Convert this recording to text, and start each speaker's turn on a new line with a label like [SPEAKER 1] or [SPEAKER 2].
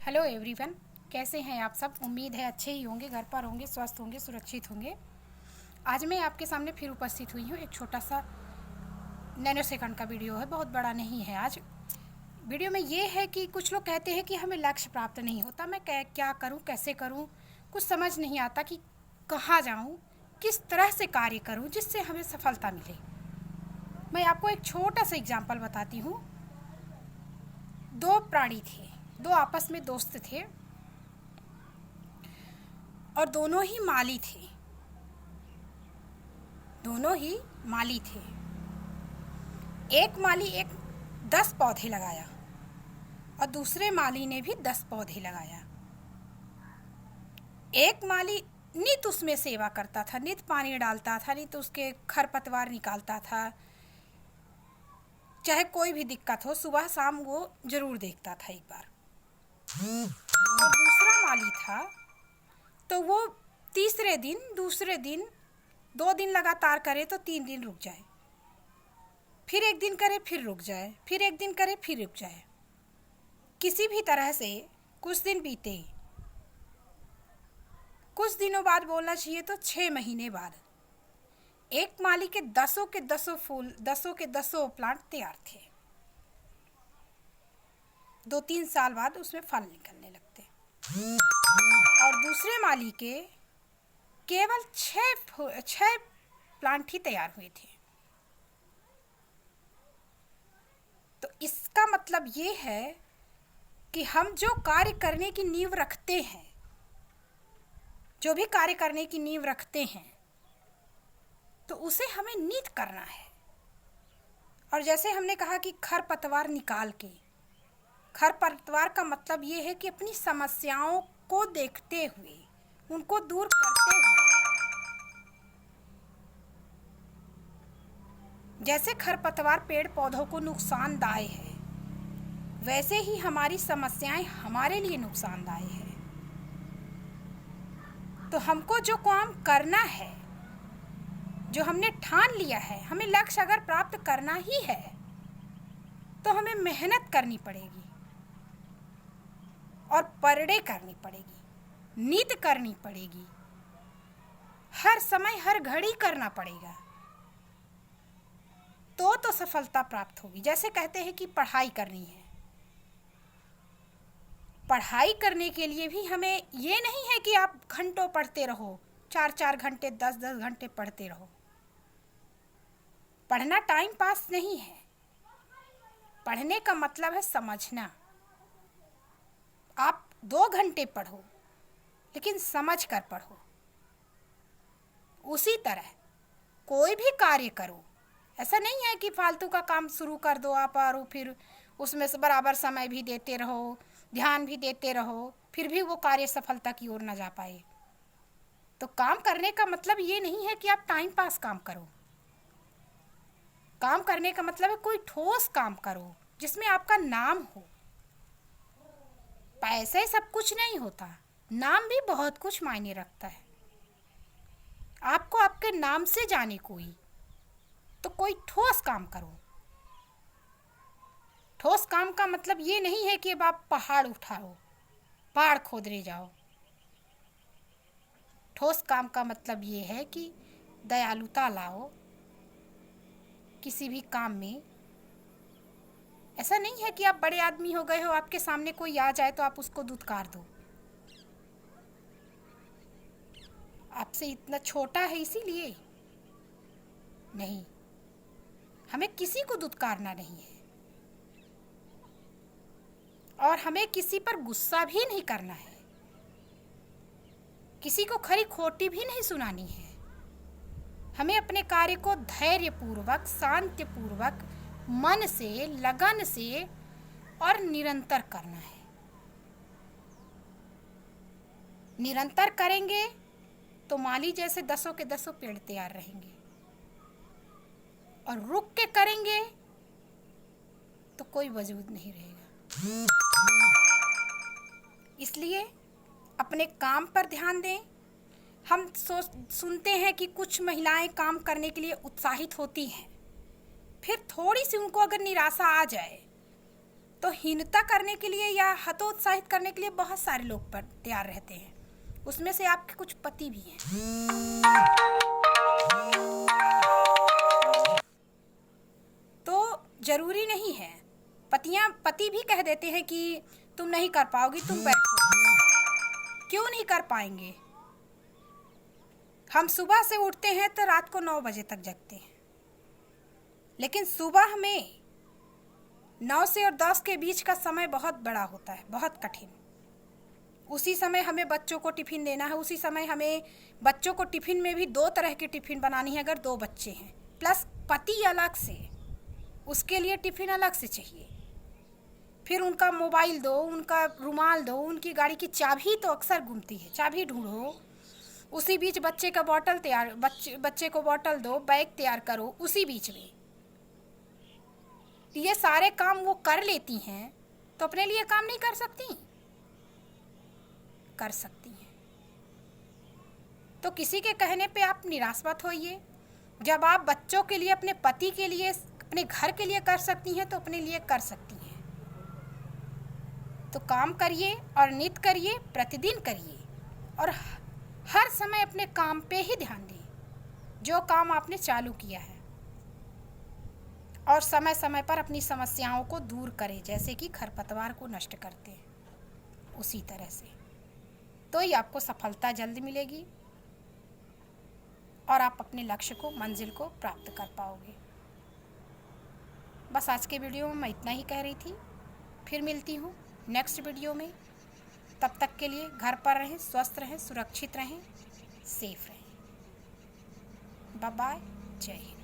[SPEAKER 1] Hello everyone, कैसे हैं आप सब। उम्मीद है अच्छे ही होंगे, घर पर होंगे, स्वस्थ होंगे, सुरक्षित होंगे। आज मैं आपके सामने फिर उपस्थित हुई हूँ। एक छोटा सा नैनो सेकंड का वीडियो है, बहुत बड़ा नहीं है। आज वीडियो में ये है कि कुछ लोग कहते हैं कि हमें लक्ष्य प्राप्त नहीं होता, मैं क्या करूँ, कैसे करूँ, कुछ समझ नहीं आता कि कहाँ जाऊँ, किस तरह से कार्य करूँ जिससे हमें सफलता मिले। मैं आपको एक छोटा सा एग्जाम्पल बताती हूँ। दो प्राणी थे, दो आपस में दोस्त थे और दोनों ही माली थे। दोनों ही माली थे। एक माली 10 पौधे लगाया और दूसरे माली ने भी 10 पौधे लगाया। एक माली नित उसमें सेवा करता था, नित पानी डालता था, नित उसके खरपतवार निकालता था, चाहे कोई भी दिक्कत हो सुबह शाम वो जरूर देखता था एक बार। और दूसरा माली था तो वो तीसरे दिन, दूसरे दिन, 2 दिन लगातार करे तो 3 दिन रुक जाए, फिर एक दिन करे फिर रुक जाए, फिर एक दिन करे फिर रुक जाए। किसी भी तरह से कुछ दिन बीते। कुछ दिनों बाद बोलना चाहिए तो 6 महीने बाद एक माली के 10 के 10 फूल, 10 के 10 प्लांट तैयार थे। 2-3 साल बाद उसमें फल निकलने लगते और दूसरे माली के केवल 6 प्लांट ही तैयार हुए थे। तो इसका मतलब ये है कि हम जो कार्य करने की नींव रखते हैं, जो भी कार्य करने की नींव रखते हैं, तो उसे हमें नीत करना है। और जैसे हमने कहा कि खरपतवार निकाल के, खरपतवार का मतलब ये है कि अपनी समस्याओं को देखते हुए, उनको दूर करते हुए। जैसे खरपतवार पेड़ पौधों को नुकसानदायक है, वैसे ही हमारी समस्याएं हमारे लिए नुकसानदायक है। तो हमको जो काम करना है, जो हमने ठान लिया है, हमें लक्ष्य अगर प्राप्त करना ही है तो हमें मेहनत करनी पड़ेगी और परडे करनी पड़ेगी, नित करनी पड़ेगी, हर समय हर घड़ी करना पड़ेगा, तो सफलता प्राप्त होगी। जैसे कहते हैं कि पढ़ाई करनी है, पढ़ाई करने के लिए भी हमें ये नहीं है कि आप घंटों पढ़ते रहो, 4-4 घंटे, 10-10 घंटे पढ़ते रहो। पढ़ना टाइम पास नहीं है। पढ़ने का मतलब है समझना। आप 2 घंटे पढ़ो लेकिन समझ कर पढ़ो। उसी तरह कोई भी कार्य करो, ऐसा नहीं है कि फालतू का काम शुरू कर दो आप और फिर उसमें से बराबर समय भी देते रहो, ध्यान भी देते रहो, फिर भी वो कार्य सफलता की ओर न जा पाए। तो काम करने का मतलब ये नहीं है कि आप टाइम पास काम करो। काम करने का मतलब है कोई ठोस काम करो जिसमें आपका नाम हो। पैसे सब कुछ नहीं होता, नाम भी बहुत कुछ मायने रखता है। आपको आपके नाम से जाने कोई, तो कोई ठोस काम करो। ठोस काम का मतलब ये नहीं है कि अब आप पहाड़ उठाओ, पहाड़ खोदने जाओ। ठोस काम का मतलब ये है कि दयालुता लाओ किसी भी काम में। ऐसा नहीं है कि आप बड़े आदमी हो गए हो, आपके सामने कोई आ जाए तो आप उसको दुत्कार दो। आपसे इतना छोटा है इसीलिए नहीं, हमें किसी को दुत्कारना नहीं है और हमें किसी पर गुस्सा भी नहीं करना है, किसी को खरी खोटी भी नहीं सुनानी है। हमें अपने कार्य को धैर्यपूर्वक, शांतिपूर्वक, मन से, लगन से और निरंतर करना है। निरंतर करेंगे तो माली जैसे 10 के 10 पेड़ तैयार रहेंगे, और रुक के करेंगे तो कोई वजूद नहीं रहेगा। इसलिए अपने काम पर ध्यान दें। हम सुनते हैं कि कुछ महिलाएं काम करने के लिए उत्साहित होती हैं, फिर थोड़ी सी उनको अगर निराशा आ जाए तो हीनता करने के लिए या हतोत्साहित करने के लिए बहुत सारे लोग पर तैयार रहते हैं, उसमें से आपके कुछ पति भी हैं। तो जरूरी नहीं है, पति भी कह देते हैं कि तुम नहीं कर पाओगी, तुम बैठो। क्यों नहीं कर पाएंगे? हम सुबह से उठते हैं तो रात को 9 बजे तक जगते हैं, लेकिन सुबह में 9 से और 10 के बीच का समय बहुत बड़ा होता है, बहुत कठिन। उसी समय हमें बच्चों को टिफ़िन देना है, उसी समय हमें बच्चों को टिफ़िन में भी 2 तरह की टिफ़िन बनानी है अगर 2 बच्चे हैं, प्लस पति अलग से, उसके लिए टिफ़िन अलग से चाहिए। फिर उनका मोबाइल दो, उनका रुमाल दो, उनकी गाड़ी की चाबी तो अक्सर घूमती है, चाबी ढूंढो। उसी बीच बच्चे का बॉटल तैयार, बच्चे को बॉटल दो, बैग तैयार करो उसी बीच में। ये सारे काम वो कर लेती हैं तो अपने लिए काम नहीं कर सकती? कर सकती हैं। तो किसी के कहने पे आप निराश मत होइए। जब आप बच्चों के लिए, अपने पति के लिए, अपने घर के लिए कर सकती हैं तो अपने लिए कर सकती हैं। तो काम करिए और नित्य करिए, प्रतिदिन करिए, और हर समय अपने काम पे ही ध्यान दें जो काम आपने चालू किया है, और समय समय पर अपनी समस्याओं को दूर करें, जैसे कि खरपतवार को नष्ट करते हैं उसी तरह से। तो ही आपको सफलता जल्द मिलेगी और आप अपने लक्ष्य को, मंजिल को प्राप्त कर पाओगे। बस आज के वीडियो में मैं इतना ही कह रही थी। फिर मिलती हूँ नेक्स्ट वीडियो में। तब तक के लिए घर पर रहें, स्वस्थ रहें, सुरक्षित रहें, सेफ रहें। बाय बाय, जय हिंद।